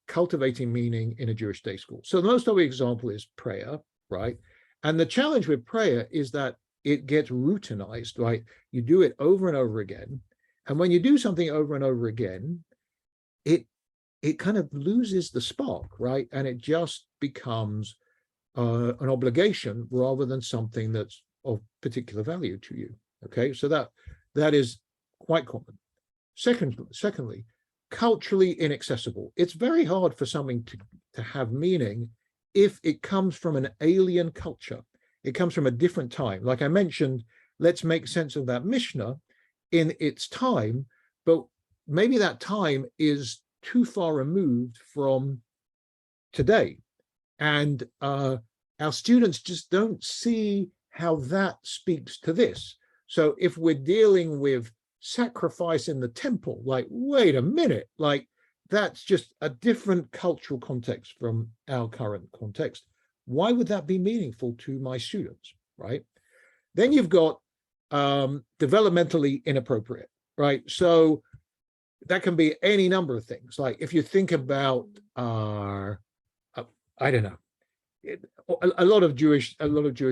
cultivating meaning in a Jewish day school? So the most obvious example is prayer, right? And the challenge with prayer is that it gets routinized, right? You do it over and over again. And when you do something over and over again, it kind of loses the spark, right? And it just becomes an obligation rather than something that's of particular value to you. Okay, so that is quite common. Secondly, culturally inaccessible. It's very hard for something to have meaning if it comes from an alien culture. It comes from a different time. Like I mentioned, let's make sense of that Mishnah in its time, but maybe that time is too far removed from today. And our students just don't see how that speaks to this. So if we're dealing with sacrifice in the temple, like, wait a minute, like that's just a different cultural context from our current context. Why would that be meaningful to my students, right? Then you've got developmentally inappropriate, right? So that can be any number of things. Like if you think about, I don't know, a lot of Jewish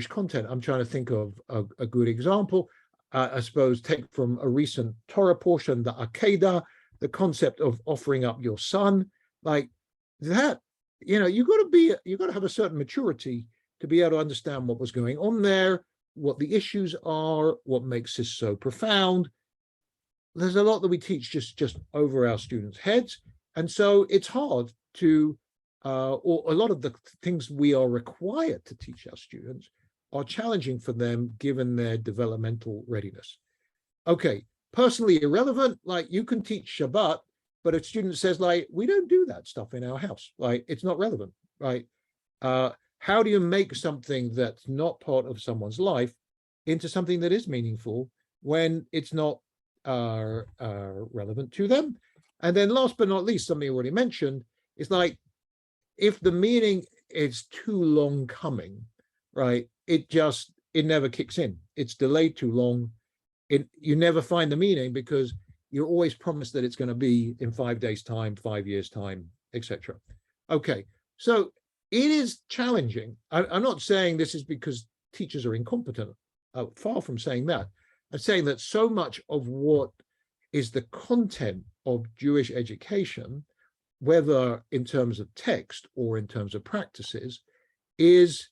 content. I'm trying to think of a good example. I suppose take from a recent Torah portion, the Akedah, the concept of offering up your son, like that. You know, you got to have a certain maturity to be able to understand what was going on there, what the issues are, what makes this so profound. There's a lot that we teach just over our students' heads, and so it's hard to. Or a lot of the things we are required to teach our students are challenging for them given their developmental readiness. Okay, personally irrelevant, like you can teach Shabbat, but a student says like, we don't do that stuff in our house, like it's not relevant, right? How do you make something that's not part of someone's life into something that is meaningful when it's not relevant to them? And then last but not least, something I already mentioned, is like, if the meaning is too long coming, right, it never kicks in. It's delayed too long. You never find the meaning because you're always promised that it's going to be in 5 days' time, 5 years' time, etc. Okay, so it is challenging. I'm not saying this is because teachers are incompetent. Far from saying that. I'm saying that so much of what is the content of Jewish education, whether in terms of text or in terms of practices, is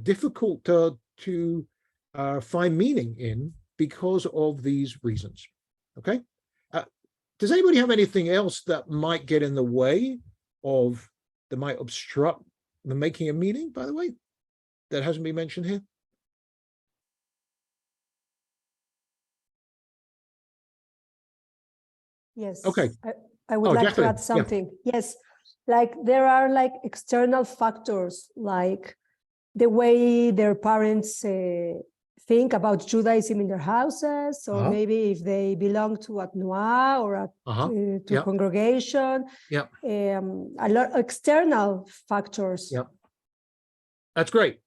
difficult to find meaning in because of these reasons. Okay. Does anybody have anything else that might get in the way of, that might obstruct the making of meaning, by the way, that hasn't been mentioned here? Yes. Okay. I would Oh, like Jacqueline, to add something. Yeah. Yes. Like there are like external factors, like the way their parents think about Judaism in their houses, or maybe if they belong to a Tnuah or to congregation. Yeah. A lot of external factors. Yeah. That's great.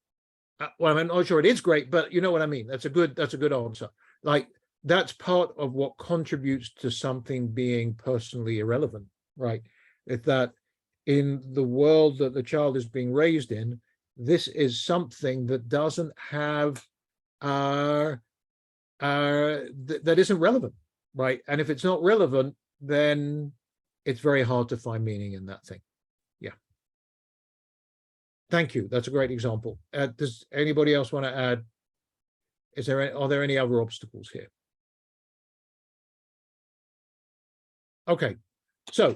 Well, I'm not sure it is great, but you know what I mean. That's a good answer. Like that's part of what contributes to something being personally irrelevant, right? If that in the world that the child is being raised in, this is something that doesn't have that isn't relevant, right? And if it's not relevant, then it's very hard to find meaning in that thing. Yeah. Thank you. That's a great example. Does anybody else want to add? Are there any other obstacles here? Okay, so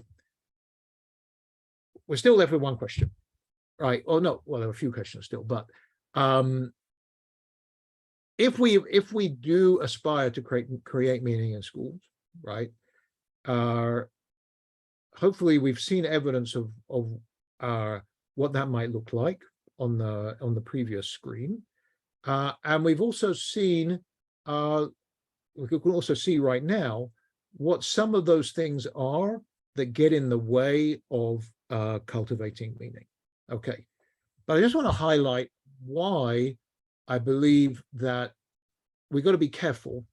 we're still left with one question, right? Or no, well, there are a few questions still, but if we do aspire to create meaning in schools, right? Hopefully, we've seen evidence of what that might look like on the previous screen, and we've also seen we can also see right now what some of those things are that get in the way of cultivating meaning. Okay, but I just want to highlight why I believe that we've got to be careful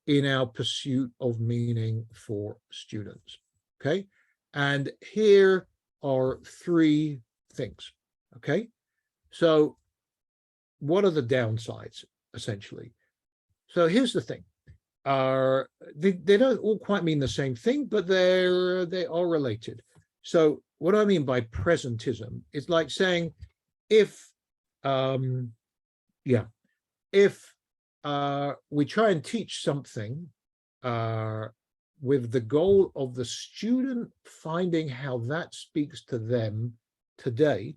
in our pursuit of meaning for students. Okay, and here are 3 things. Okay, so what are the downsides essentially? So here's the thing. They don't all quite mean the same thing, but they are related. So what I mean by presentism is like saying if we try and teach something with the goal of the student finding how that speaks to them today,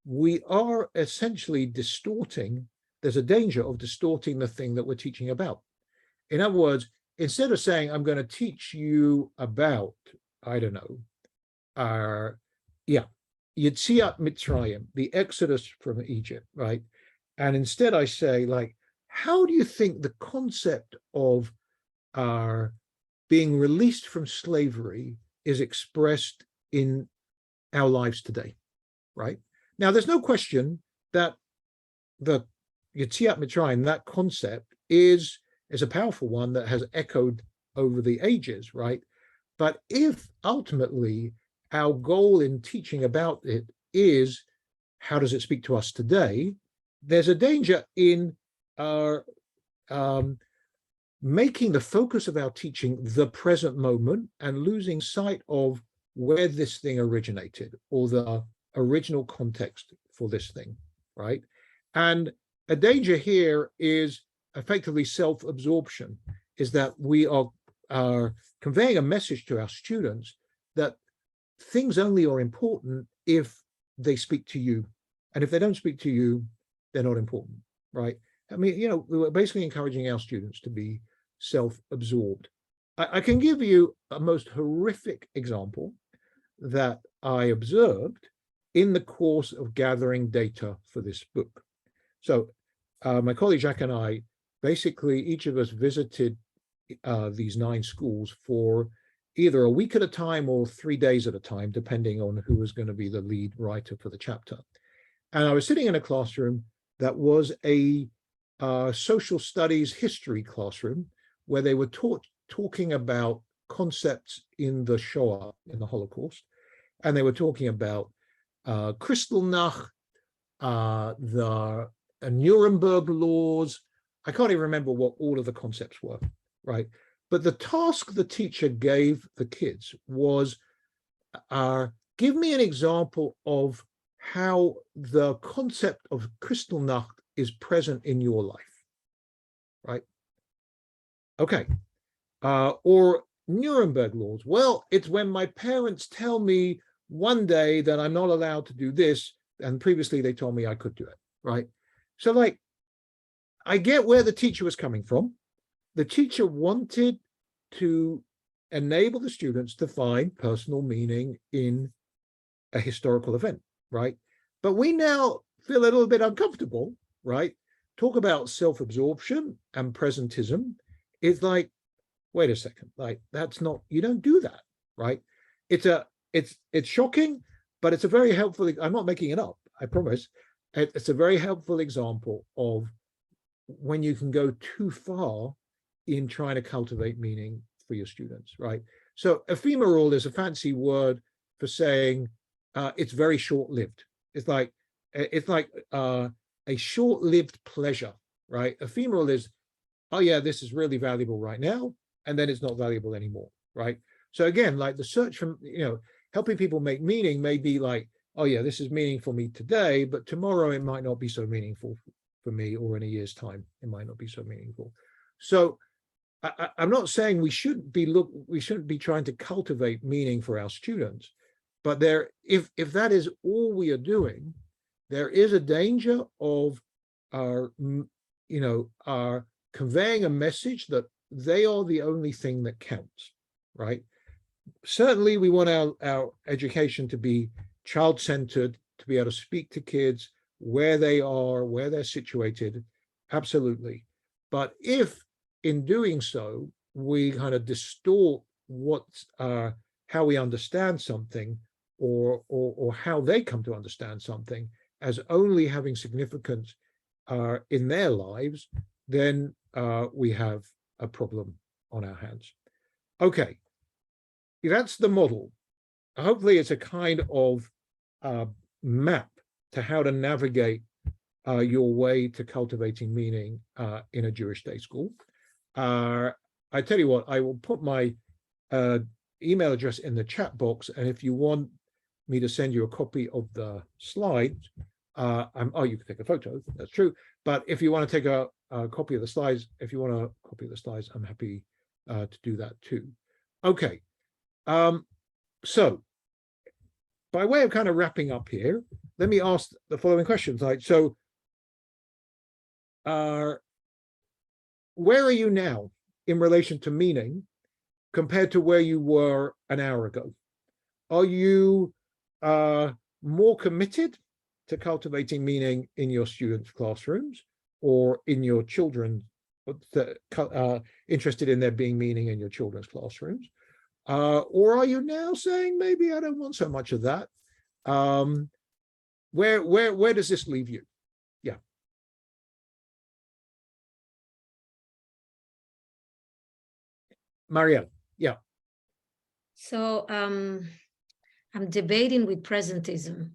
we are essentially distorting. There's a danger of distorting the thing that we're teaching about. In other words, instead of saying, I'm going to teach you about, I don't know, Yetziat Mitzrayim, the Exodus from Egypt, right? And instead I say, like, how do you think the concept of being released from slavery is expressed in our lives today, right? Now, there's no question that the Yetziat Mitzrayim, that concept is a powerful one that has echoed over the ages, right? But if ultimately our goal in teaching about it is how does it speak to us today, there's a danger in our making the focus of our teaching the present moment and losing sight of where this thing originated or the original context for this thing, right? And a danger here is effectively self-absorption, is that we are conveying a message to our students that things only are important if they speak to you. And if they don't speak to you, they're not important, right? I mean, you know, we're basically encouraging our students to be self-absorbed. I can give you a most horrific example that I observed in the course of gathering data for this book. So my colleague Jacques and I, basically each of us visited these 9 schools for either a week at a time or 3 days at a time, depending on who was going to be the lead writer for the chapter. And I was sitting in a classroom that was a social studies history classroom where they were talking about concepts in the Shoah, in the Holocaust. And they were talking about Kristallnacht, the Nuremberg laws. I can't even remember what all of the concepts were, right? But the task the teacher gave the kids was, give me an example of how the concept of Kristallnacht is present in your life, right? Okay. Or Nuremberg laws. Well, it's when my parents tell me one day that I'm not allowed to do this, and previously they told me I could do it, right? So like, I get where the teacher was coming from. The teacher wanted to enable the students to find personal meaning in a historical event, right? But we now feel a little bit uncomfortable, right? Talk about self-absorption and presentism. It's like, wait a second, like that's not, you don't do that, right? It's shocking, but it's a very helpful, I'm not making it up, I promise. It's a very helpful example of when you can go too far in trying to cultivate meaning for your students, right? So ephemeral is a fancy word for saying it's very short-lived. It's like a short-lived pleasure, right? Ephemeral is, oh yeah, this is really valuable right now, and then it's not valuable anymore, right? So again, like the search for, you know, helping people make meaning may be like, oh yeah, this is meaningful for me today, but tomorrow it might not be so meaningful for me, or in a year's time, it might not be so meaningful. So I'm not saying we shouldn't be trying to cultivate meaning for our students, but if that is all we are doing, there is a danger of our conveying a message that they are the only thing that counts, right? Certainly we want our education to be child-centered, to be able to speak to kids where they are, where they're situated, absolutely. But if in doing so, we kind of distort how we understand something or how they come to understand something as only having significance in their lives, then we have a problem on our hands. Okay, that's the model. Hopefully it's a kind of map to how to navigate your way to cultivating meaning in a Jewish day school. I tell you what, I will put my email address in the chat box, and if you want me to send you a copy of the slides, you can take a photo, that's true, but if you want to take a copy of the slides, I'm happy to do that too. Okay, so by way of kind of wrapping up here, let me ask the following questions. Like, so where are you now in relation to meaning compared to where you were an hour ago? Are you more committed to cultivating meaning in your students' classrooms, or in your children, interested in there being meaning in your children's classrooms? Or are you now saying, maybe I don't want so much of that? Where does this leave you? Yeah. Marielle, yeah. So I'm debating with presentism.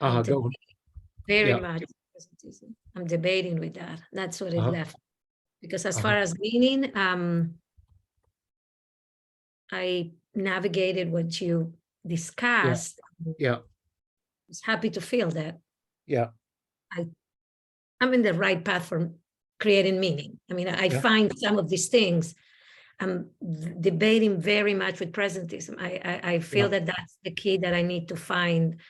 I'm Go on. very Yeah. much presentism. I'm debating with that. That's what it left. Because as Uh-huh. far as meaning, I navigated what you discussed. Yeah. I was happy to feel that Yeah. I'm in the right path for creating meaning. I mean, I find some of these things I'm debating very much with presentism. I feel that that's the key that I need to find.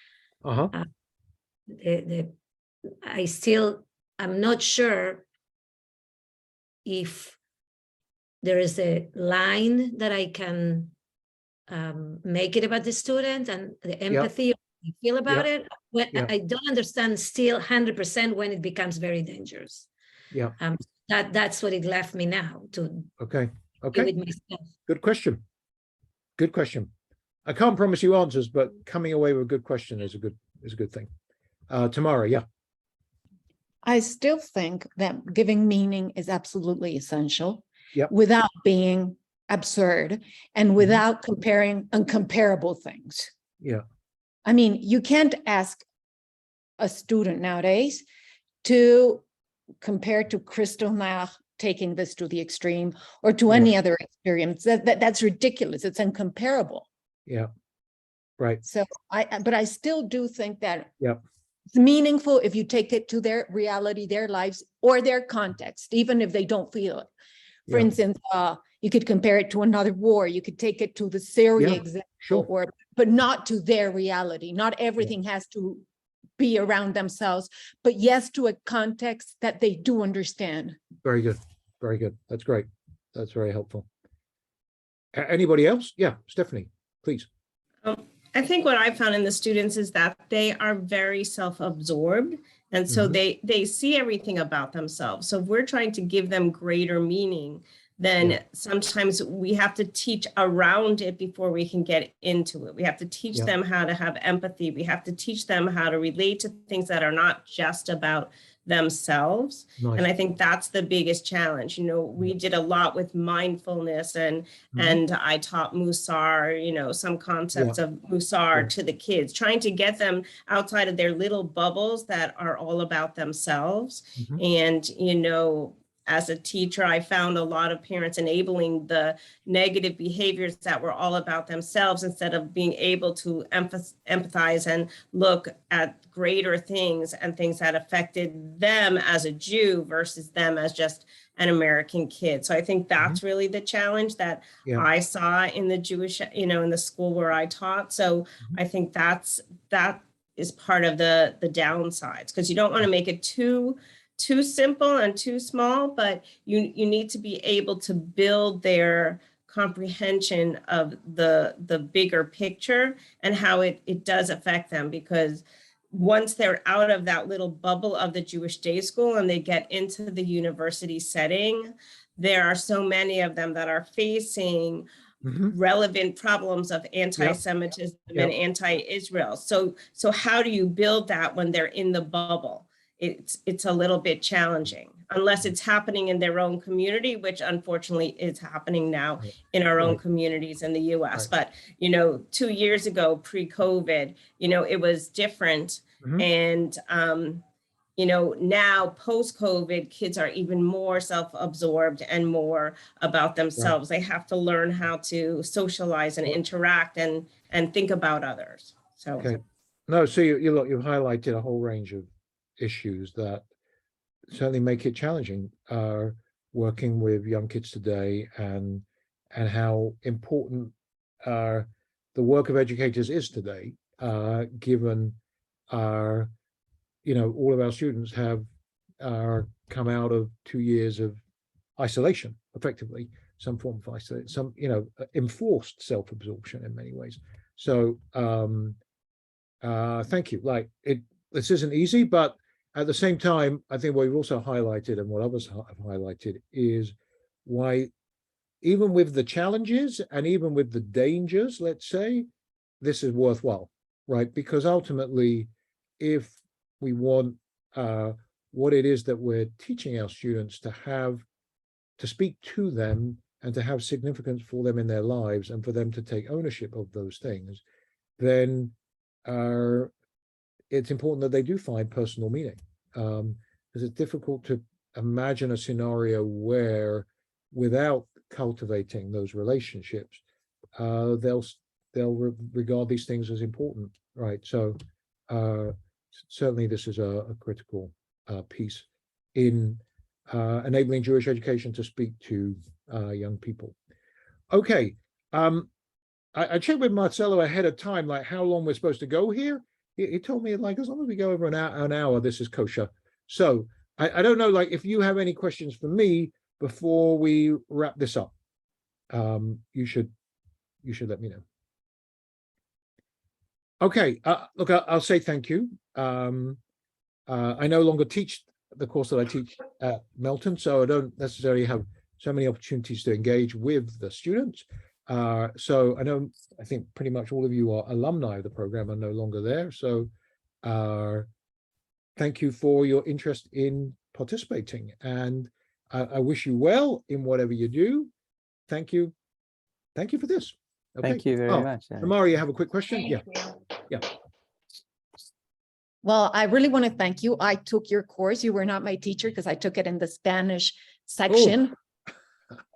I'm not sure if there is a line that I can make it about the student and the empathy I feel about it. When I don't understand still 100% when it becomes very dangerous. Yeah. That's what it left me now to. Okay. With myself. Good question. Good question. I can't promise you answers, but coming away with a good question is a good thing. Tamara, yeah. I still think that giving meaning is absolutely essential, Yep. without being absurd and without comparing uncomparable things. Yeah. I mean, you can't ask a student nowadays to compare to Kristallnacht taking this to the extreme or to any other experience. That's ridiculous. It's incomparable. Yeah. Right. So but I still do think that Yeah. it's meaningful if you take it to their reality, their lives, or their context, even if they don't feel it. For instance, you could compare it to another war. You could take it to the Syria example, but not to their reality. Not everything has to be around themselves, but yes, to a context that they do understand. Very good. Very good. That's great. That's very helpful. Anybody else? Yeah, Stephanie, please. I think what I found in the students is that they are very self-absorbed. And so they see everything about themselves. So if we're trying to give them greater meaning, then sometimes we have to teach around it before we can get into it. We have to teach them how to have empathy. We have to teach them how to relate to things that are not just about themselves. Nice. And I think that's the biggest challenge. You know, we did a lot with mindfulness and I taught Musar, you know, some concepts of Musar to the kids, trying to get them outside of their little bubbles that are all about themselves. And, you know, as a teacher, I found a lot of parents enabling the negative behaviors that were all about themselves instead of being able to empathize and look at greater things and things that affected them as a Jew versus them as just an American kid. So I think that's really the challenge that I saw in the Jewish, you know, in the school where I taught. So I think that is part of the downsides, because you don't want to make it too simple and too small, but you need to be able to build their comprehension of the bigger picture and how it does affect them. Because once they're out of that little bubble of the Jewish day school and they get into the university setting, there are so many of them that are facing relevant problems of anti-Semitism and anti-Israel. So how do you build that when they're in the bubble? It's a little bit challenging, unless it's happening in their own community, which unfortunately is happening now in our own communities in the US. But, you know, 2 years ago, pre-COVID, you know, it was different. And, you know, now post-COVID, kids are even more self-absorbed and more about themselves. They have to learn how to socialize and interact and think about others. So, no, so you've highlighted a whole range of issues that certainly make it challenging working with young kids today, and how important the work of educators is today, given our, you know, all of our students have come out of 2 years of isolation, effectively, some form of isolation, some, you know, enforced self-absorption in many ways. So thank you. Like, this isn't easy, but at the same time, I think what we've also highlighted and what others have highlighted is why, even with the challenges and even with the dangers, let's say, this is worthwhile, right? Because ultimately, if we want what it is that we're teaching our students to have, to speak to them and to have significance for them in their lives and for them to take ownership of those things, then it's important that they do find personal meaning. Because it's difficult to imagine a scenario where, without cultivating those relationships, they'll regard these things as important, right? So certainly this is a critical piece in enabling Jewish education to speak to young people. Okay, I checked with Marcelo ahead of time, like how long we're supposed to go here. He told me, like, as long as we go over an hour, this is kosher. So I don't know, like, if you have any questions for me before we wrap this up, you should let me know. Okay, look, I'll say thank you. I no longer teach the course that I teach at Melton, so I don't necessarily have so many opportunities to engage with the students. So I think pretty much all of you are alumni of the program are no longer there. So thank you for your interest in participating, and I wish you well in whatever you do. Thank you. Thank you for this. Okay. Thank you very much. Amari, you have a quick question? Yeah. Well, I really want to thank you. I took your course. You were not my teacher because I took it in the Spanish section.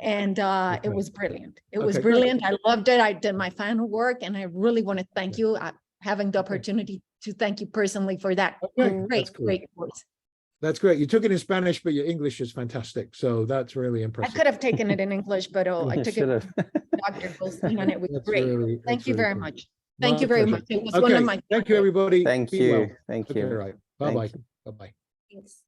And it was brilliant. It was brilliant. I loved it. I did my final work, and I really want to thank you. Having the opportunity to thank you personally for that great course. That's great. You took it in Spanish, but your English is fantastic. So that's really I impressive. could have taken it in English, but I took it with Dr. Goldstein, and it was great. Thank you very much. Thank you very much. It was one of my. Thank you, everybody. Thank Be you. well. Thank Okay, you. right. Bye-bye. Bye-bye. Thanks.